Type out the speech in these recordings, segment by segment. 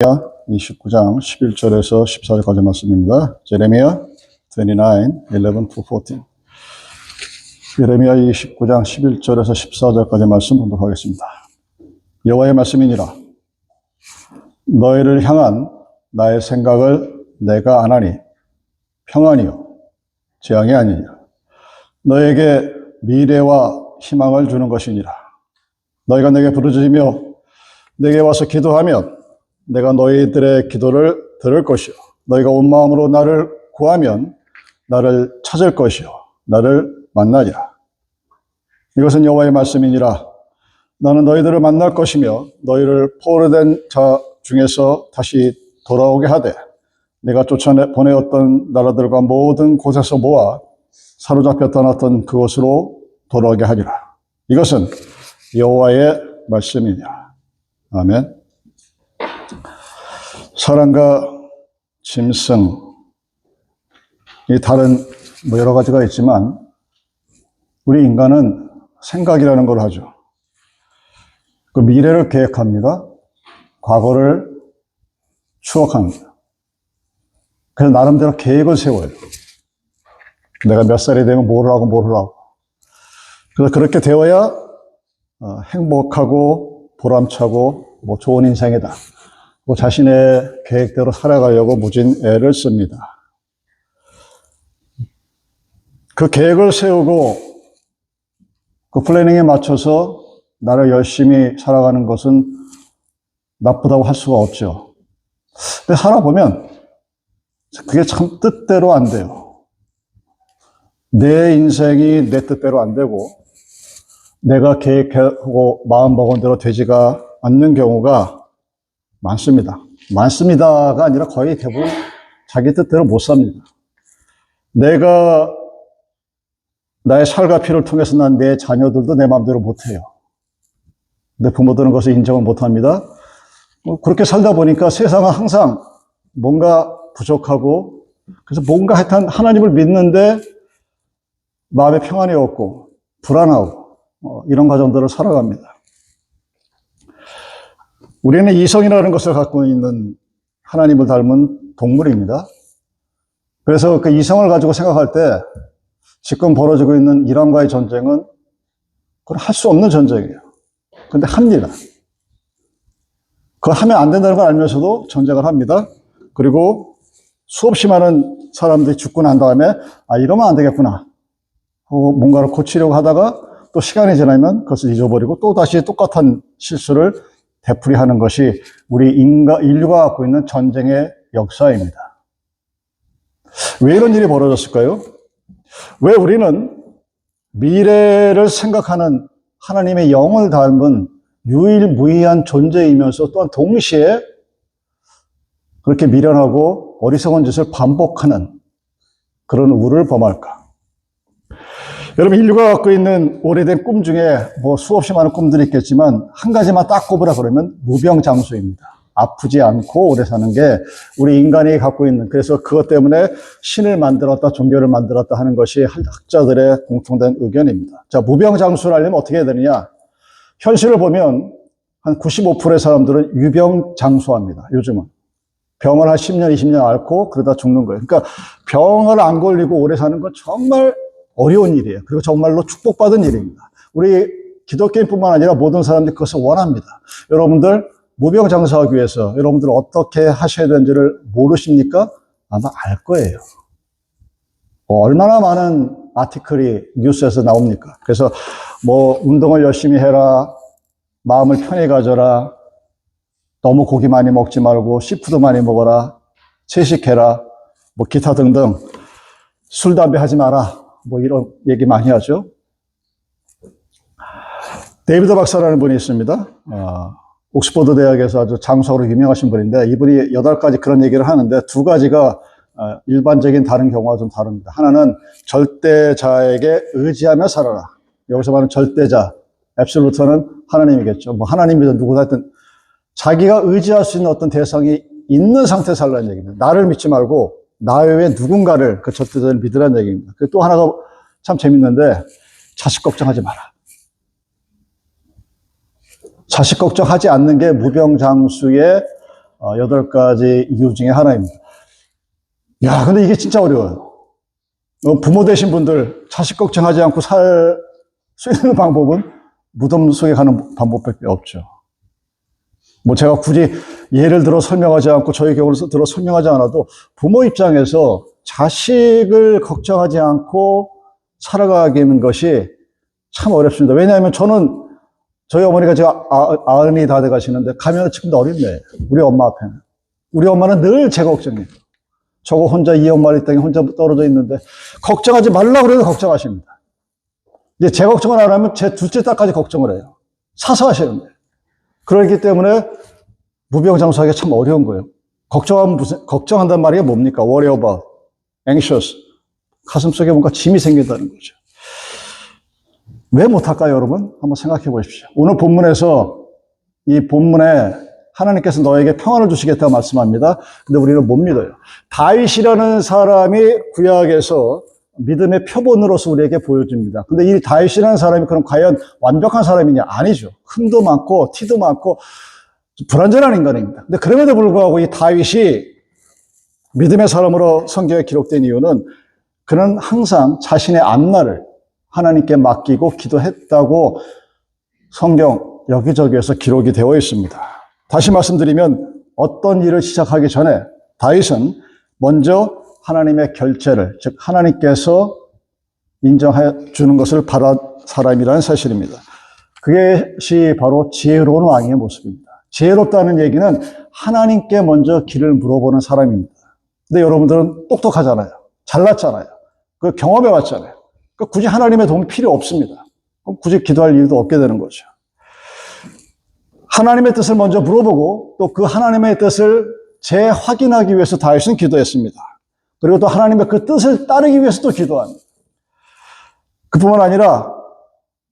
29장 11절에서 14절까지 말씀입니다. 제레미야 29, 11-14. 예레미야 29장 11절에서 14절까지 말씀 봉독하겠습니다. 여호와의 말씀이니라. 너희를 향한 나의 생각을 내가 아나니 평안이요 재앙이 아니니라. 너에게 미래와 희망을 주는 것이니라. 너희가 내게 부르짖으며 내게 와서 기도하면 내가 너희들의 기도를 들을 것이요 너희가 온 마음으로 나를 구하면 나를 찾을 것이요 나를 만나리라. 이것은 여호와의 말씀이니라. 나는 너희들을 만날 것이며 너희를 포로된 자 중에서 다시 돌아오게 하되 내가 쫓아보내었던 나라들과 모든 곳에서 모아 사로잡혀 떠났던 그곳으로 돌아오게 하리라. 이것은 여호와의 말씀이니라. 아멘. 사랑과 짐승, 이 다른 여러 가지가 있지만 우리 인간은 생각이라는 걸 하죠. 그 미래를 계획합니다. 과거를 추억합니다. 그래서 나름대로 계획을 세워요. 내가 몇 살이 되면 뭘 하고. 그래서 그렇게 되어야 행복하고 보람차고 좋은 인생이다. 자신의 계획대로 살아가려고 무진 애를 씁니다. 그 계획을 세우고 그 플래닝에 맞춰서 나를 열심히 살아가는 것은 나쁘다고 할 수가 없죠. 근데 살아보면 그게 참 뜻대로 안 돼요. 내 인생이 내 뜻대로 안 되고 내가 계획하고 마음먹은 대로 되지가 않는 경우가 많습니다. 많습니다가 아니라 거의 대부분 자기 뜻대로 못 삽니다. 내가 나의 살과 피를 통해서 난 내 자녀들도 내 마음대로 못해요. 내 부모들은 그것을 인정을 못합니다. 그렇게 살다 보니까 세상은 항상 뭔가 부족하고 그래서 뭔가 하여튼 하나님을 믿는데 마음에 평안이 없고 불안하고 이런 과정들을 살아갑니다. 우리는 이성이라는 것을 갖고 있는 하나님을 닮은 동물입니다. 그래서 그 이성을 가지고 생각할 때 지금 벌어지고 있는 이란과의 전쟁은 그건 할 수 없는 전쟁이에요. 근데 합니다. 그걸 하면 안 된다는 걸 알면서도 전쟁을 합니다. 그리고 수없이 많은 사람들이 죽고 난 다음에 이러면 안 되겠구나 하고 뭔가를 고치려고 하다가 또 시간이 지나면 그것을 잊어버리고 또 다시 똑같은 실수를 되풀이하는 것이 우리 인류가 갖고 있는 전쟁의 역사입니다. 왜 이런 일이 벌어졌을까요? 왜 우리는 미래를 생각하는 하나님의 영을 닮은 유일무이한 존재이면서 또한 동시에 그렇게 미련하고 어리석은 짓을 반복하는 그런 우를 범할까? 여러분, 인류가 갖고 있는 오래된 꿈 중에 수없이 많은 꿈들이 있겠지만 한 가지만 딱 꼽으라 그러면 무병장수입니다. 아프지 않고 오래 사는 게 우리 인간이 갖고 있는, 그래서 그것 때문에 신을 만들었다, 종교를 만들었다 하는 것이 학자들의 공통된 의견입니다. 자, 무병장수를 하려면 어떻게 해야 되느냐? 현실을 보면 한 95%의 사람들은 유병장수합니다. 요즘은. 병을 한 10년, 20년 앓고 그러다 죽는 거예요. 그러니까 병을 안 걸리고 오래 사는 건 정말 어려운 일이에요. 그리고 정말로 축복받은 일입니다. 우리 기독교인뿐만 아니라 모든 사람들이 그것을 원합니다. 여러분들 무병장수하기 위해서 여러분들 어떻게 하셔야 되는지를 모르십니까? 아마 알 거예요. 얼마나 많은 아티클이 뉴스에서 나옵니까? 그래서 운동을 열심히 해라, 마음을 편히 가져라, 너무 고기 많이 먹지 말고 씨푸드 많이 먹어라, 채식해라, 기타 등등, 술, 담배 하지 마라, 이런 얘기 많이 하죠. 데이비드 박사라는 분이 있습니다. 옥스퍼드 대학에서 아주 장수학으로 유명하신 분인데 이분이 8가지 그런 얘기를 하는데 2가지가 일반적인 다른 경우와 좀 다릅니다. 하나는 절대자에게 의지하며 살아라. 여기서 말하는 절대자, 앱솔루트는 하나님이겠죠. 하나님이든 누구든 하여튼 자기가 의지할 수 있는 어떤 대상이 있는 상태에 살라는 얘기입니다. 나를 믿지 말고 나 외에 누군가를, 그 절대자를 믿으라는 얘기입니다. 또 하나가 참 재밌는데 자식 걱정하지 마라. 자식 걱정하지 않는 게 무병장수의 8가지 이유 중에 하나입니다. 야, 근데 이게 진짜 어려워요. 부모 되신 분들 자식 걱정하지 않고 살 수 있는 방법은 무덤 속에 가는 방법밖에 없죠. 뭐 제가 굳이 예를 들어 설명하지 않고 저희 경우를 들어 설명하지 않아도 부모 입장에서 자식을 걱정하지 않고 살아가는 것이 참 어렵습니다. 왜냐하면 저희 어머니가 제가 90이 다 돼가시는데 가면 지금도 어린데 우리 엄마 앞에는. 우리 엄마는 늘 제 걱정이에요. 저거 혼자 2억 마리 땅에 혼자 떨어져 있는데 걱정하지 말라고 그래도 걱정하십니다. 이제 제 걱정을 안 하면 제 둘째 딸까지 걱정을 해요. 사서 하시는데. 그렇기 때문에 무병장수하기가 참 어려운 거예요. 걱정한다는 말이 뭡니까? worry about, anxious. 가슴속에 뭔가 짐이 생긴다는 거죠. 왜 못할까요, 여러분? 한번 생각해 보십시오. 오늘 본문에서 이 본문에 하나님께서 너에게 평안을 주시겠다고 말씀합니다. 근데 우리는 못 믿어요. 다윗이라는 사람이 구약에서 믿음의 표본으로서 우리에게 보여줍니다. 근데 이 다윗이라는 사람이 그럼 과연 완벽한 사람이냐? 아니죠. 흠도 많고 티도 많고 불완전한 인간입니다. 근데 그럼에도 불구하고 이 다윗이 믿음의 사람으로 성경에 기록된 이유는 그는 항상 자신의 앞날을 하나님께 맡기고 기도했다고 성경 여기저기에서 기록이 되어 있습니다. 다시 말씀드리면 어떤 일을 시작하기 전에 다윗은 먼저 하나님의 결제를, 즉 하나님께서 인정해 주는 것을 바란 사람이라는 사실입니다. 그것이 바로 지혜로운 왕의 모습입니다. 지혜롭다는 얘기는 하나님께 먼저 길을 물어보는 사람입니다. 근데 여러분들은 똑똑하잖아요. 잘났잖아요. 그 경험해 왔잖아요. 굳이 하나님의 도움이 필요 없습니다. 그럼 굳이 기도할 이유도 없게 되는 거죠. 하나님의 뜻을 먼저 물어보고 또 그 하나님의 뜻을 재확인하기 위해서 다윗은 기도했습니다. 그리고 또 하나님의 그 뜻을 따르기 위해서도 기도합니다. 그뿐만 아니라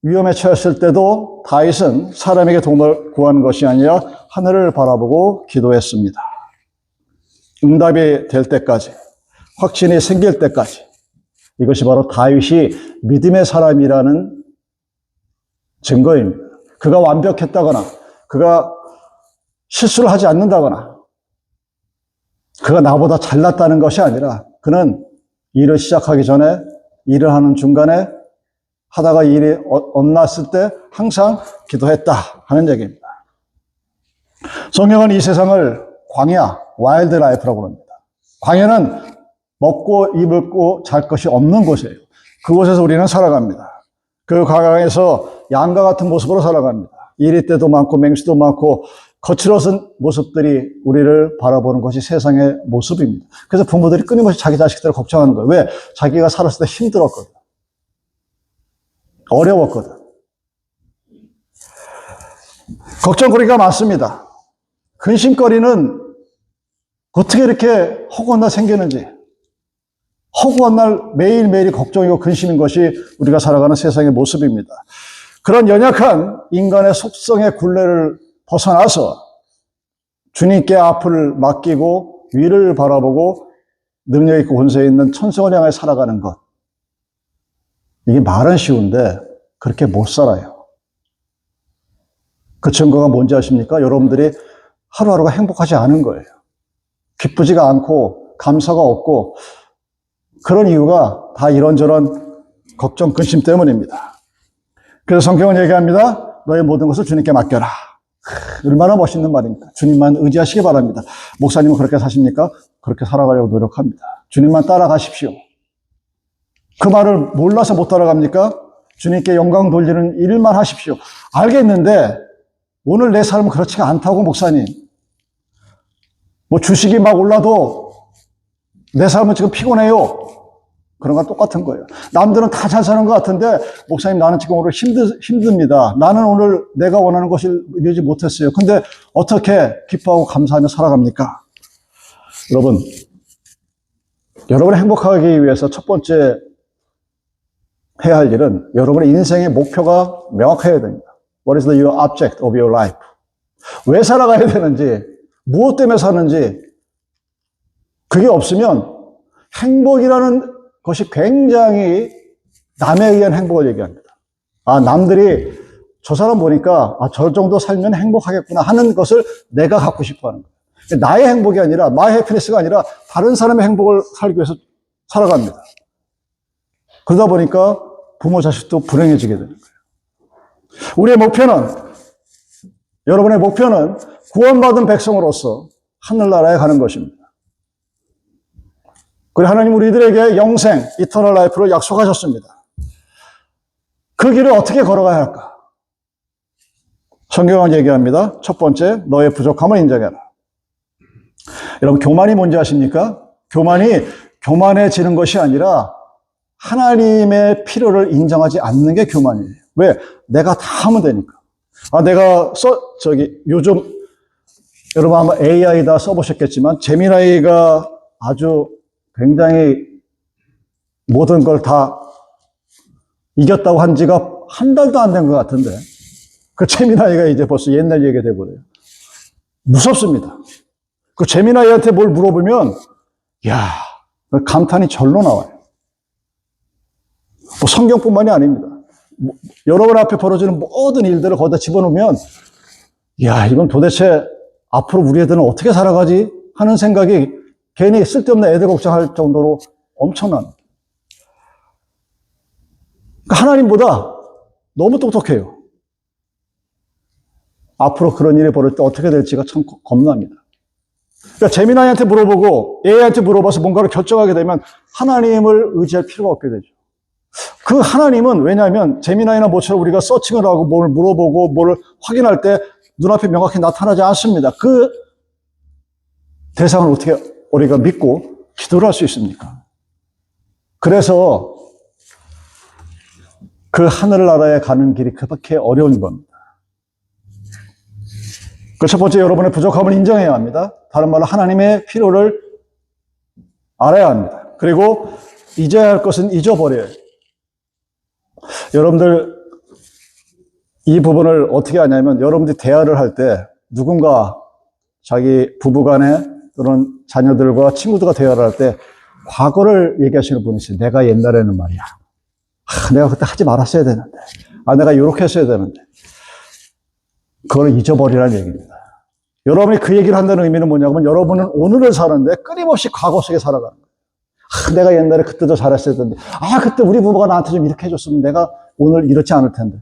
위험에 처했을 때도 다윗은 사람에게 도움을 구하는 것이 아니라 하늘을 바라보고 기도했습니다. 응답이 될 때까지, 확신이 생길 때까지. 이것이 바로 다윗이 믿음의 사람이라는 증거입니다. 그가 완벽했다거나 그가 실수를 하지 않는다거나 그가 나보다 잘났다는 것이 아니라 그는 일을 시작하기 전에 일을 하는 중간에 하다가 일이 엇났을 때 항상 기도했다 하는 얘기입니다. 성경은 이 세상을 광야, 와일드 라이프라고 합니다. 광야는 먹고 입고 잘 것이 없는 곳이에요. 그곳에서 우리는 살아갑니다. 그 광야에서 양과 같은 모습으로 살아갑니다. 이리떼도 많고 맹수도 많고 거칠어진 모습들이 우리를 바라보는 것이 세상의 모습입니다. 그래서 부모들이 끊임없이 자기 자식들을 걱정하는 거예요. 왜? 자기가 살았을 때 힘들었거든. 어려웠거든. 걱정거리가 많습니다. 근심거리는 어떻게 이렇게 허구한 날 생기는지, 허구한 날 매일매일이 걱정이고 근심인 것이 우리가 살아가는 세상의 모습입니다. 그런 연약한 인간의 속성의 굴레를 벗어나서 주님께 앞을 맡기고 위를 바라보고 능력 있고 권세 있는 천성을 향해 살아가는 것. 이게 말은 쉬운데 그렇게 못 살아요. 그 증거가 뭔지 아십니까? 여러분들이 하루하루가 행복하지 않은 거예요. 기쁘지가 않고 감사가 없고 그런 이유가 다 이런저런 걱정, 근심 때문입니다. 그래서 성경은 얘기합니다. 너의 모든 것을 주님께 맡겨라. 얼마나 멋있는 말입니까? 주님만 의지하시기 바랍니다. 목사님은 그렇게 사십니까? 그렇게 살아가려고 노력합니다. 주님만 따라가십시오. 그 말을 몰라서 못 따라갑니까? 주님께 영광 돌리는 일만 하십시오. 알겠는데 오늘 내 삶은 그렇지가 않다고 목사님. 뭐 주식이 막 올라도 내 삶은 지금 피곤해요. 그런 건 똑같은 거예요. 남들은 다 잘 사는 것 같은데 목사님 나는 지금 오늘 힘듭니다. 나는 오늘 내가 원하는 것을 이루지 못했어요. 근데 어떻게 기뻐하고 감사하며 살아갑니까? 여러분이 행복하기 위해서 첫 번째 해야 할 일은 여러분의 인생의 목표가 명확해야 됩니다. What is the object of your life? 왜 살아가야 되는지, 무엇 때문에 사는지 그게 없으면 행복이라는 것이 굉장히 남에 의한 행복을 얘기합니다. 남들이 저 사람 보니까 저 정도 살면 행복하겠구나 하는 것을 내가 갖고 싶어 하는 거예요. 나의 행복이 아니라, 마이 해피니스가 아니라 다른 사람의 행복을 살기 위해서 살아갑니다. 그러다 보니까 부모 자식도 불행해지게 되는 거예요. 우리의 목표는, 여러분의 목표는 구원받은 백성으로서 하늘나라에 가는 것입니다. 그리고 하나님 우리들에게 영생, 이터널 라이프를 약속하셨습니다. 그 길을 어떻게 걸어가야 할까? 성경은 얘기합니다. 첫 번째, 너의 부족함을 인정해라. 여러분, 교만이 뭔지 아십니까? 교만이 교만해지는 것이 아니라 하나님의 필요를 인정하지 않는 게 교만이에요. 왜? 내가 다 하면 되니까. 요즘, 여러분 아마 AI 다 써보셨겠지만, 제미나이가 아주 굉장히 모든 걸 다 이겼다고 한 지가 한 달도 안 된 것 같은데, 그 제미나이가 이제 벌써 옛날 얘기가 돼버려요. 무섭습니다. 그 제미나이한테 뭘 물어보면, 감탄이 절로 나와요. 뭐 성경뿐만이 아닙니다. 여러분 앞에 벌어지는 모든 일들을 거기다 집어넣으면, 이건 도대체 앞으로 우리 애들은 어떻게 살아가지? 하는 생각이 괜히 쓸데없는 애들 걱정할 정도로 엄청난. 그러니까 하나님보다 너무 똑똑해요. 앞으로 그런 일이 벌어질 때 어떻게 될지가 참 겁납니다. 그러니까 제미나이한테 물어보고 AI한테 물어봐서 뭔가를 결정하게 되면 하나님을 의지할 필요가 없게 되죠. 그 하나님은 왜냐하면 제미나이나 모처럼 우리가 서칭을 하고 뭘 물어보고 뭘 확인할 때 눈앞에 명확히 나타나지 않습니다. 그 대상을 어떻게 우리가 믿고 기도를 할 수 있습니까? 그래서 그 하늘나라에 가는 길이 그렇게 어려운 겁니다. 그 첫 번째, 여러분의 부족함을 인정해야 합니다. 다른 말로 하나님의 필요를 알아야 합니다. 그리고 잊어야 할 것은 잊어버려요. 여러분들 이 부분을 어떻게 하냐면, 여러분들이 대화를 할 때 누군가 자기 부부간에 또는 자녀들과 친구들과 대화를 할 때 과거를 얘기하시는 분이 있어요. 내가 옛날에는 말이야, 내가 그때 하지 말았어야 되는데, 내가 이렇게 했어야 되는데. 그걸 잊어버리라는 얘기입니다. 여러분이 그 얘기를 한다는 의미는 뭐냐면, 여러분은 오늘을 사는데 끊임없이 과거 속에 살아가는 거예요. 내가 옛날에 그때도 잘했어야 되는데, 그때 우리 부부가 나한테 좀 이렇게 해줬으면 내가 오늘 이렇지 않을 텐데.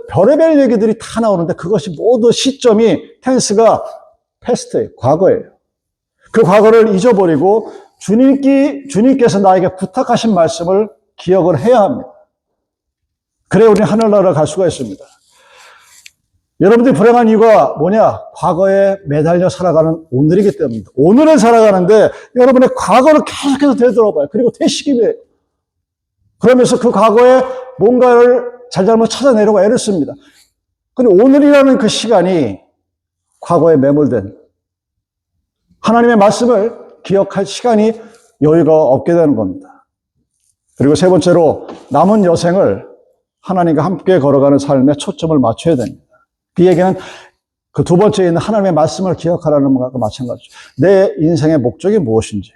별의별 얘기들이 다 나오는데 그것이 모두 시점이, 텐스가 패스트예요. 과거예요. 그 과거를 잊어버리고 주님께서 나에게 부탁하신 말씀을 기억을 해야 합니다. 그래야 우리는 하늘나라를 갈 수가 있습니다. 여러분들이 불행한 이유가 뭐냐? 과거에 매달려 살아가는 오늘이기 때문입니다. 오늘을 살아가는데 여러분의 과거를 계속해서 되돌아봐요. 그리고 되시기를. 그러면서 그 과거에 뭔가를 잘잘못 찾아내려고 애를 씁니다. 근데 오늘이라는 그 시간이 과거에 매몰된 하나님의 말씀을 기억할 시간이, 여유가 없게 되는 겁니다. 그리고 세 번째로, 남은 여생을 하나님과 함께 걸어가는 삶에 초점을 맞춰야 됩니다. 그 얘기는 그 두 번째에 있는 하나님의 말씀을 기억하라는 것과 마찬가지죠. 내 인생의 목적이 무엇인지.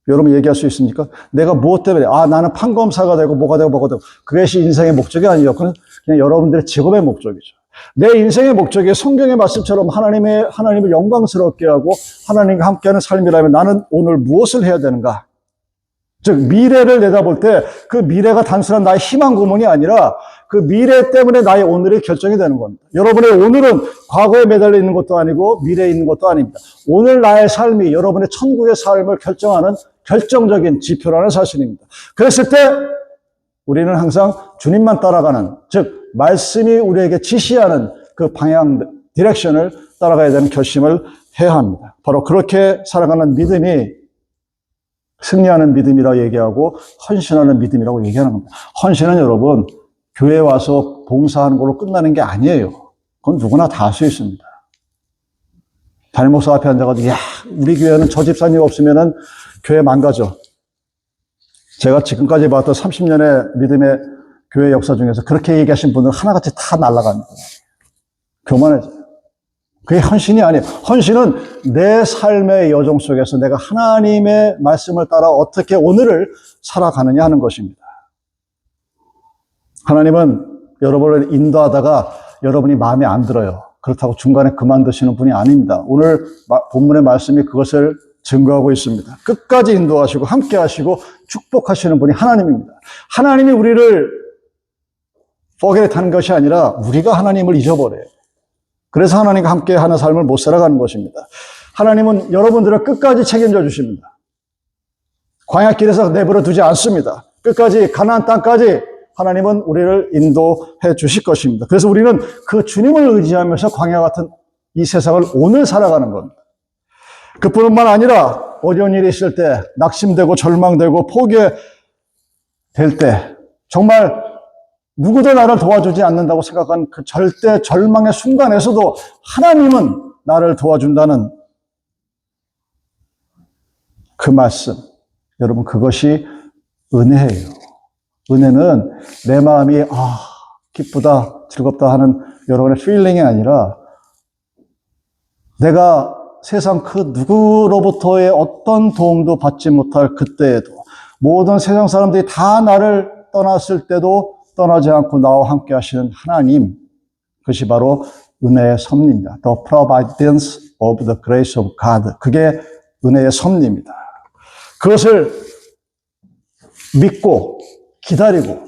여러분 얘기할 수 있습니까? 내가 무엇 때문에, 나는 판검사가 되고 뭐가 되고 뭐가 되고, 그것이 인생의 목적이 아니에요. 그건 그냥 여러분들의 직업의 목적이죠. 내 인생의 목적이 성경의 말씀처럼 하나님을 영광스럽게 하고 하나님과 함께하는 삶이라면, 나는 오늘 무엇을 해야 되는가? 즉, 미래를 내다볼 때 그 미래가 단순한 나의 희망 고문이 아니라 그 미래 때문에 나의 오늘이 결정이 되는 겁니다. 여러분의 오늘은 과거에 매달려 있는 것도 아니고 미래에 있는 것도 아닙니다. 오늘 나의 삶이 여러분의 천국의 삶을 결정하는 결정적인 지표라는 사실입니다. 그랬을 때 우리는 항상 주님만 따라가는, 즉 말씀이 우리에게 지시하는 그 방향, 디렉션을 따라가야 되는 결심을 해야 합니다. 바로 그렇게 살아가는 믿음이 승리하는 믿음이라고 얘기하고 헌신하는 믿음이라고 얘기하는 겁니다. 헌신은 여러분, 교회에 와서 봉사하는 걸로 끝나는 게 아니에요. 그건 누구나 다 할 수 있습니다. 담임 목사 앞에 앉아가지고, 우리 교회는 저 집사님 없으면은 교회 망가져. 제가 지금까지 봤던 30년의 믿음의 교회 역사 중에서 그렇게 얘기하신 분들 하나같이 다 날아갑니다. 교만해져요. 그게 헌신이 아니에요. 헌신은 내 삶의 여정 속에서 내가 하나님의 말씀을 따라 어떻게 오늘을 살아가느냐 하는 것입니다. 하나님은 여러분을 인도하다가 여러분이 마음에 안 들어요. 그렇다고 중간에 그만두시는 분이 아닙니다. 오늘 본문의 말씀이 그것을 증거하고 있습니다. 끝까지 인도하시고 함께 하시고 축복하시는 분이 하나님입니다. 하나님이 우리를 forget 하는 것이 아니라 우리가 하나님을 잊어버려요. 그래서 하나님과 함께 하는 삶을 못 살아가는 것입니다. 하나님은 여러분들을 끝까지 책임져 주십니다. 광야길에서 내버려 두지 않습니다. 끝까지 가나안 땅까지 하나님은 우리를 인도해 주실 것입니다. 그래서 우리는 그 주님을 의지하면서 광야 같은 이 세상을 오늘 살아가는 겁니다. 그뿐만 아니라 어려운 일이 있을 때, 낙심되고 절망되고 포기될 때, 정말 누구도 나를 도와주지 않는다고 생각한 그 절대 절망의 순간에서도 하나님은 나를 도와준다는 그 말씀. 여러분, 그것이 은혜예요. 은혜는 내 마음이 기쁘다, 즐겁다 하는 여러분의 필링이 아니라 내가 세상 그 누구로부터의 어떤 도움도 받지 못할 그때에도 모든 세상 사람들이 다 나를 떠났을 때도 떠나지 않고 나와 함께 하시는 하나님, 그것이 바로 은혜의 섭리입니다. The providence of the grace of God. 그게 은혜의 섭리입니다. 그것을 믿고 기다리고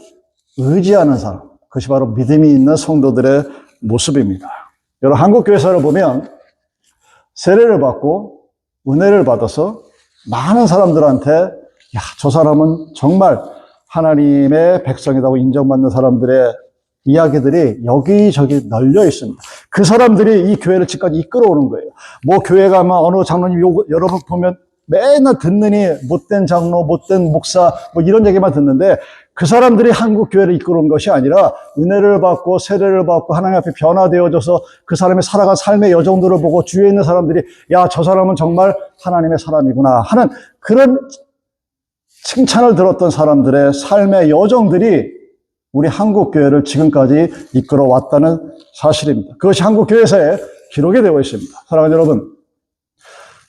의지하는 사람, 그것이 바로 믿음이 있는 성도들의 모습입니다. 여러분, 한국교회사를 보면 세례를 받고 은혜를 받아서 많은 사람들한테 저 사람은 정말 하나님의 백성이라고 인정받는 사람들의 이야기들이 여기저기 널려 있습니다. 그 사람들이 이 교회를 지금까지 이끌어오는 거예요. 뭐 교회 가면 어느 장로님 여러분 보면 맨날 듣느니 못된 장로, 못된 목사 뭐 이런 얘기만 듣는데 그 사람들이 한국 교회를 이끌어온 것이 아니라 은혜를 받고 세례를 받고 하나님 앞에 변화되어져서 그 사람이 살아간 삶의 여정들을 보고 주위에 있는 사람들이 저 사람은 정말 하나님의 사람이구나 하는 그런 칭찬을 들었던 사람들의 삶의 여정들이 우리 한국 교회를 지금까지 이끌어 왔다는 사실입니다. 그것이 한국 교회사에 기록이 되어 있습니다. 사랑하는 여러분,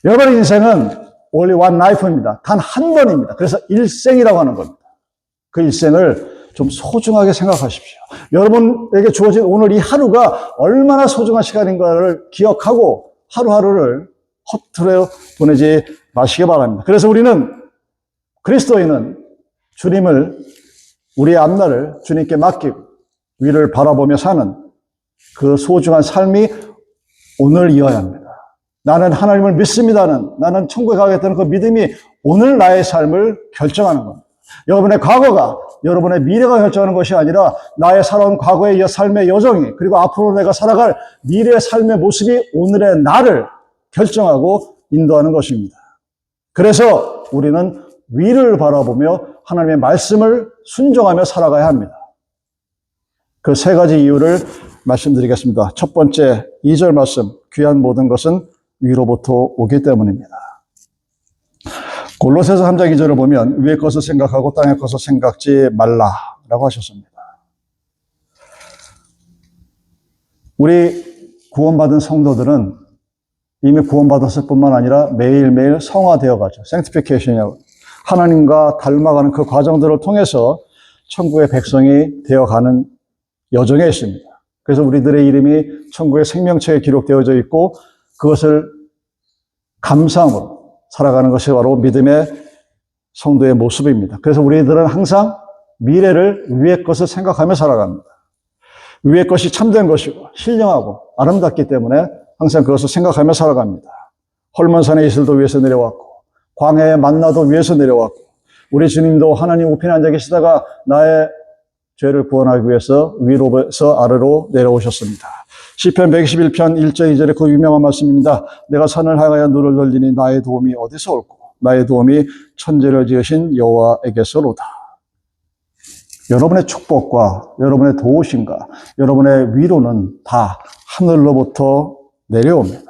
여러분의 인생은 only one life입니다. 단 한 번입니다. 그래서 일생이라고 하는 겁니다. 그 일생을 좀 소중하게 생각하십시오. 여러분에게 주어진 오늘 이 하루가 얼마나 소중한 시간인가를 기억하고 하루하루를 허투루 보내지 마시기 바랍니다. 그래서 우리는 그리스도인은 주님을 우리의 앞날을 주님께 맡기고 위를 바라보며 사는 그 소중한 삶이 오늘이어야 합니다. 나는 하나님을 믿습니다는 나는 천국에 가겠다는 그 믿음이 오늘 나의 삶을 결정하는 겁니다. 여러분의 과거가 여러분의 미래가 결정하는 것이 아니라 나의 살아온 과거의 삶의 여정이 그리고 앞으로 내가 살아갈 미래의 삶의 모습이 오늘의 나를 결정하고 인도하는 것입니다. 그래서 우리는 위를 바라보며 하나님의 말씀을 순종하며 살아가야 합니다. 그 세 가지 이유를 말씀드리겠습니다. 첫 번째, 2절 말씀, 귀한 모든 것은 위로부터 오기 때문입니다. 골로새서 3장 2절을 보면 위의 것을 생각하고 땅의 것을 생각지 말라라고 하셨습니다. 우리 구원받은 성도들은 이미 구원받았을 뿐만 아니라 매일매일 성화되어 가죠. sanctification이라고. 하나님과 닮아가는 그 과정들을 통해서 천국의 백성이 되어가는 여정에 있습니다. 그래서 우리들의 이름이 천국의 생명책에 기록되어져 있고 그것을 감사함으로 살아가는 것이 바로 믿음의 성도의 모습입니다. 그래서 우리들은 항상 미래를 위의 것을 생각하며 살아갑니다. 위의 것이 참된 것이고 신령하고 아름답기 때문에 항상 그것을 생각하며 살아갑니다. 헐몬산의 이슬도 위에서 내려왔고 광야의 만나도 위에서 내려왔고 우리 주님도 하나님 우편에 앉아 계시다가 나의 죄를 구원하기 위해서 위로에서 아래로 내려오셨습니다. 시편 121편 1절 2절의 그 유명한 말씀입니다. 내가 산을 향하여 눈을 돌리니 나의 도움이 어디서 올꼬 나의 도움이 천지를 지으신 여호와에게서로다. 여러분의 축복과 여러분의 도우심과 여러분의 위로는 다 하늘로부터 내려옵니다.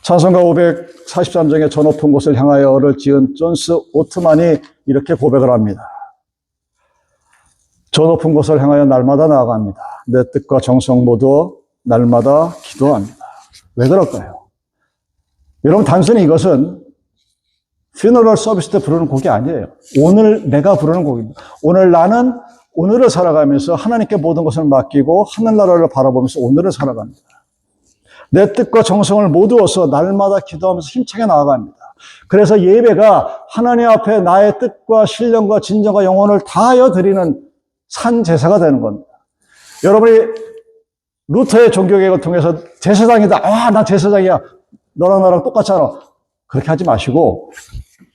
찬송가 543장의 저 높은 곳을 향하여를 지은 존스 오트만이 이렇게 고백을 합니다. 저 높은 곳을 향하여 날마다 나아갑니다. 내 뜻과 정성 모두 날마다 기도합니다. 왜 그럴까요? 여러분, 단순히 이것은 퓨너럴 서비스 때 부르는 곡이 아니에요. 오늘 내가 부르는 곡입니다. 오늘 나는 오늘을 살아가면서 하나님께 모든 것을 맡기고 하늘나라를 바라보면서 오늘을 살아갑니다. 내 뜻과 정성을 모두어서 날마다 기도하면서 힘차게 나아갑니다. 그래서 예배가 하나님 앞에 나의 뜻과 신령과 진정과 영혼을 다하여 드리는 산 제사가 되는 겁니다. 여러분이 루터의 종교개혁을 통해서 제사장이다. 나 제사장이야. 너랑 나랑 똑같잖아. 그렇게 하지 마시고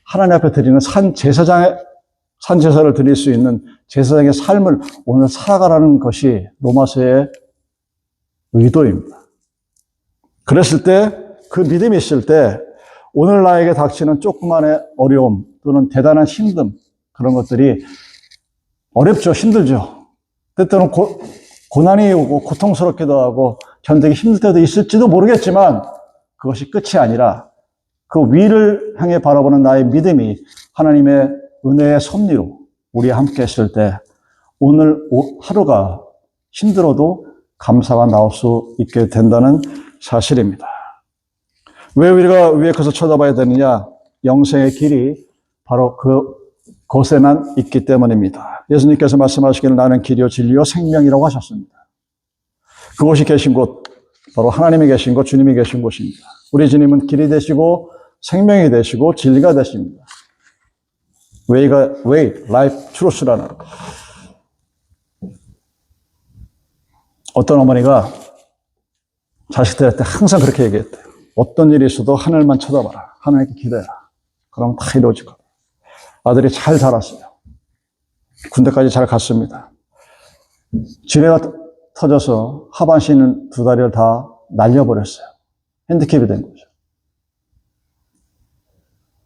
하나님 앞에 드리는 산 제사를 드릴 수 있는 제사장의 삶을 오늘 살아가라는 것이 로마서의 의도입니다. 그랬을 때, 그 믿음이 있을 때 오늘 나에게 닥치는 조그만의 어려움 또는 대단한 힘듦, 그런 것들이 어렵죠. 힘들죠. 때때로는 고난이 오고 고통스럽기도 하고 견디기 힘들 때도 있을지도 모르겠지만 그것이 끝이 아니라 그 위를 향해 바라보는 나의 믿음이 하나님의 은혜의 섭리로 우리와 함께 했을 때 오늘 하루가 힘들어도 감사가 나올 수 있게 된다는 사실입니다. 왜 우리가 위에 것을 쳐다봐야 되느냐? 영생의 길이 바로 그곳에만 있기 때문입니다. 예수님께서 말씀하시기를 나는 길이요 진리요 생명이라고 하셨습니다. 그곳이 계신 곳, 바로 하나님이 계신 곳, 주님이 계신 곳입니다. 우리 주님은 길이 되시고 생명이 되시고 진리가 되십니다. way, life, truth라는. 어떤 어머니가 자식들한테 항상 그렇게 얘기했대요. 어떤 일이 있어도 하늘만 쳐다봐라. 하나님께 기대해라. 그러면 다 이루어질 거다. 아들이 잘 자랐어요. 군대까지 잘 갔습니다. 지뢰가 터져서 하반신 두 다리를 다 날려버렸어요. 핸디캡이 된 거죠.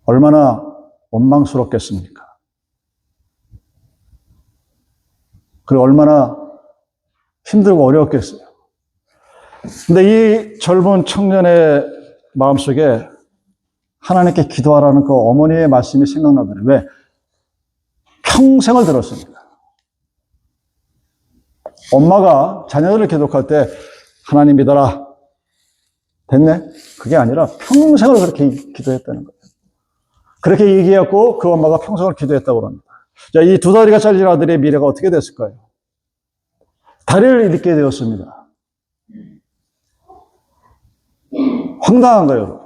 얼마나 원망스럽겠습니까? 그리고 얼마나 힘들고 어려웠겠어요. 근데 이 젊은 청년의 마음속에 하나님께 기도하라는 그 어머니의 말씀이 생각나더래요. 왜? 평생을 들었습니다. 엄마가 자녀들을 기독할 때 하나님 믿어라. 됐네? 그게 아니라 평생을 그렇게 기도했다는 거예요. 그렇게 얘기했고 그 엄마가 평생을 기도했다고 합니다. 자, 이 두 다리가 잘린 아들의 미래가 어떻게 됐을까요? 다리를 잃게 되었습니다. 황당한 거예요, 여러분.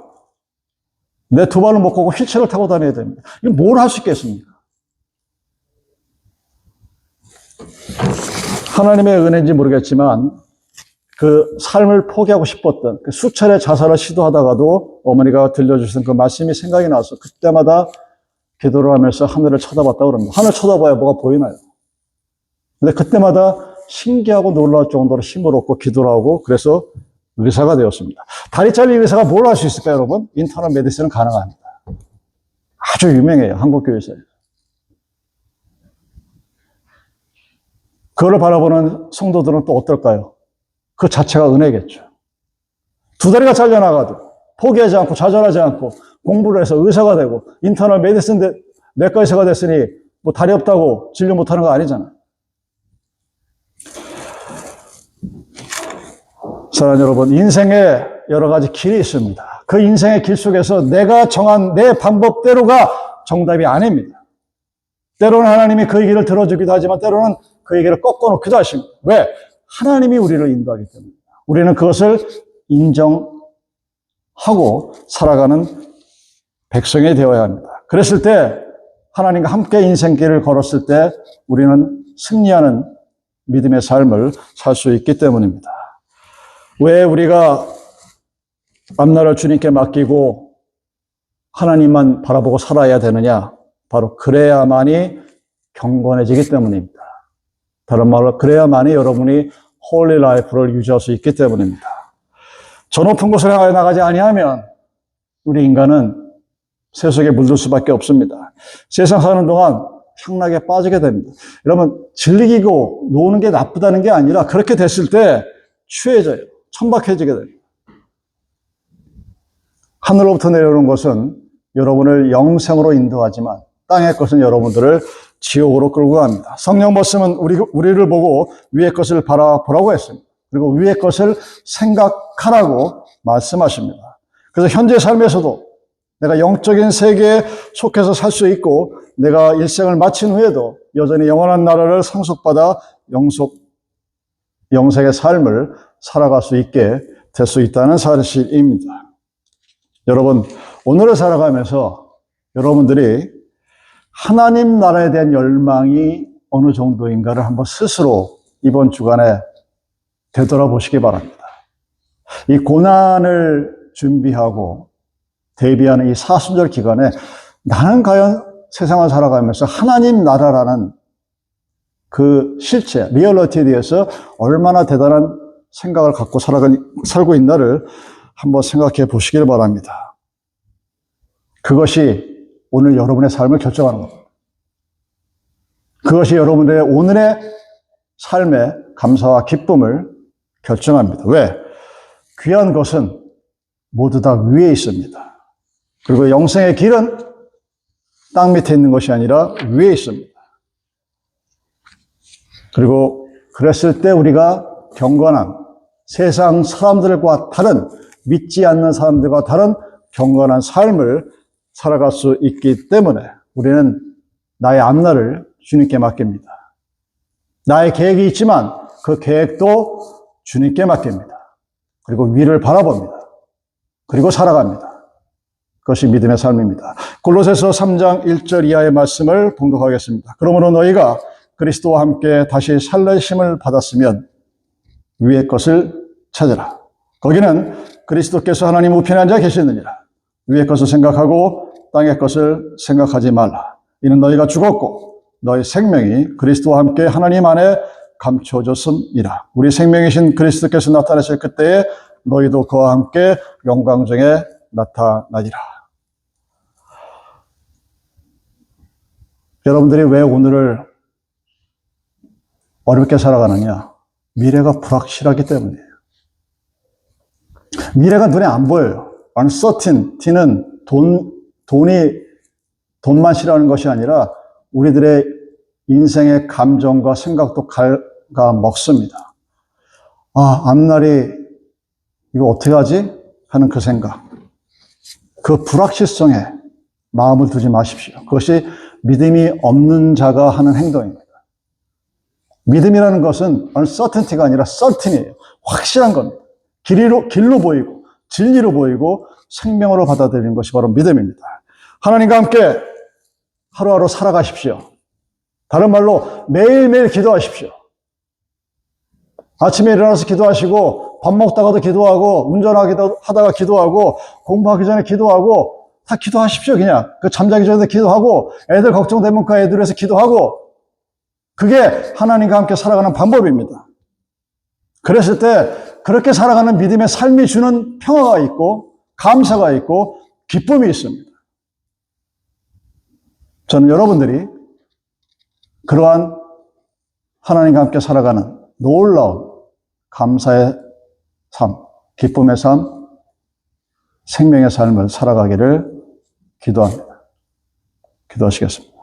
내 두 발을 못 걷고 휠체어를 타고 다녀야 됩니다. 이거 뭘 할 수 있겠습니까? 하나님의 은혜인지 모르겠지만 그 삶을 포기하고 싶었던 그 수차례 자살을 시도하다가도 어머니가 들려주신 그 말씀이 생각이 나서 그때마다 기도를 하면서 하늘을 쳐다봤다고 그럽니다. 하늘 쳐다봐야 뭐가 보이나요? 근데 그때마다 신기하고 놀라울 정도로 힘을 얻고 기도를 하고 그래서 의사가 되었습니다. 다리 잘린 의사가 뭘 할 수 있을까요, 여러분? 인터널 메디슨은 가능합니다. 아주 유명해요, 한국교회에서요. 그걸 바라보는 성도들은 또 어떨까요? 그 자체가 은혜겠죠. 두 다리가 잘려나가도 포기하지 않고 좌절하지 않고 공부를 해서 의사가 되고 인터널 메디슨 내과 의사가 됐으니 뭐 다리 없다고 진료 못하는 거 아니잖아요. 사랑하는 여러분, 인생에 여러 가지 길이 있습니다. 그 인생의 길 속에서 내가 정한 내 방법대로가 정답이 아닙니다. 때로는 하나님이 그 길을 들어주기도 하지만 때로는 그 길을 꺾어놓기도 하십니다. 왜? 하나님이 우리를 인도하기 때문입니다. 우리는 그것을 인정하고 살아가는 백성이 되어야 합니다. 그랬을 때 하나님과 함께 인생길을 걸었을 때 우리는 승리하는 믿음의 삶을 살 수 있기 때문입니다. 왜 우리가 앞날을 주님께 맡기고 하나님만 바라보고 살아야 되느냐? 바로 그래야만이 경건해지기 때문입니다. 다른 말로 그래야만이 여러분이 홀리 라이프를 유지할 수 있기 때문입니다. 저 높은 곳을 향하여 나가지 아니하면 우리 인간은 세속에 물들 수밖에 없습니다. 세상 사는 동안 향락에 빠지게 됩니다. 여러분, 즐기고 노는 게 나쁘다는 게 아니라 그렇게 됐을 때 취해져요. 천박해지게 됩니다. 하늘로부터 내려오는 것은 여러분을 영생으로 인도하지만 땅의 것은 여러분들을 지옥으로 끌고 갑니다. 성령 말씀은 우리를 보고 위의 것을 바라보라고 했습니다. 그리고 위의 것을 생각하라고 말씀하십니다. 그래서 현재 삶에서도 내가 영적인 세계에 속해서 살 수 있고 내가 일생을 마친 후에도 여전히 영원한 나라를 상속받아 영생의 삶을 살아갈 수 있게 될 수 있다는 사실입니다. 여러분, 오늘을 살아가면서 여러분들이 하나님 나라에 대한 열망이 어느 정도인가를 한번 스스로 이번 주간에 되돌아보시기 바랍니다. 이 고난을 준비하고 대비하는 이 사순절 기간에 나는 과연 세상을 살아가면서 하나님 나라라는 그 실체, 리얼리티에 대해서 얼마나 대단한 생각을 갖고 살고 있나를 한번 생각해 보시길 바랍니다. 그것이 오늘 여러분의 삶을 결정하는 겁니다. 그것이 여러분의 오늘의 삶의 감사와 기쁨을 결정합니다. 왜? 귀한 것은 모두 다 위에 있습니다. 그리고 영생의 길은 땅 밑에 있는 것이 아니라 위에 있습니다. 그리고 그랬을 때 우리가 경건한 세상 사람들과 다른, 믿지 않는 사람들과 다른 경건한 삶을 살아갈 수 있기 때문에 우리는 나의 앞날을 주님께 맡깁니다. 나의 계획이 있지만 그 계획도 주님께 맡깁니다. 그리고 위를 바라봅니다. 그리고 살아갑니다. 그것이 믿음의 삶입니다. 골로새서 3장 1절 이하의 말씀을 봉독하겠습니다. 그러므로 너희가 그리스도와 함께 다시 살리심을 받았으면 위의 것을 찾으라. 거기는 그리스도께서 하나님 우편에 앉아 계시느니라. 위의 것을 생각하고 땅의 것을 생각하지 말라. 이는 너희가 죽었고 너희 생명이 그리스도와 함께 하나님 안에 감춰졌음이라. 우리 생명이신 그리스도께서 나타나실 그때에 너희도 그와 함께 영광 중에 나타나리라. 여러분들이 왜 오늘을 어렵게 살아가느냐? 미래가 불확실하기 때문이에요. 미래가 눈에 안 보여요. uncertainty는 돈만 싫어하는 것이 아니라 우리들의 인생의 감정과 생각도 갉아먹습니다. 앞날이 이거 어떻게 하지? 하는 그 생각. 그 불확실성에 마음을 두지 마십시오. 그것이 믿음이 없는 자가 하는 행동입니다. 믿음이라는 것은 uncertainty가 아니라 certain이에요. 확실한 겁니다. 길로 보이고 진리로 보이고 생명으로 받아들이는 것이 바로 믿음입니다. 하나님과 함께 하루하루 살아가십시오. 다른 말로 매일매일 기도하십시오. 아침에 일어나서 기도하시고 밥 먹다가도 기도하고 운전하다가 기도하고 공부하기 전에 기도하고 다 기도하십시오. 그냥 잠자기 전에 기도하고 애들 걱정되면 그 애들 위해서 기도하고 그게 하나님과 함께 살아가는 방법입니다. 그랬을 때 그렇게 살아가는 믿음의 삶이 주는 평화가 있고 감사가 있고 기쁨이 있습니다. 저는 여러분들이 그러한 하나님과 함께 살아가는 놀라운 감사의 삶, 기쁨의 삶, 생명의 삶을 살아가기를 기도합니다. 기도하시겠습니다.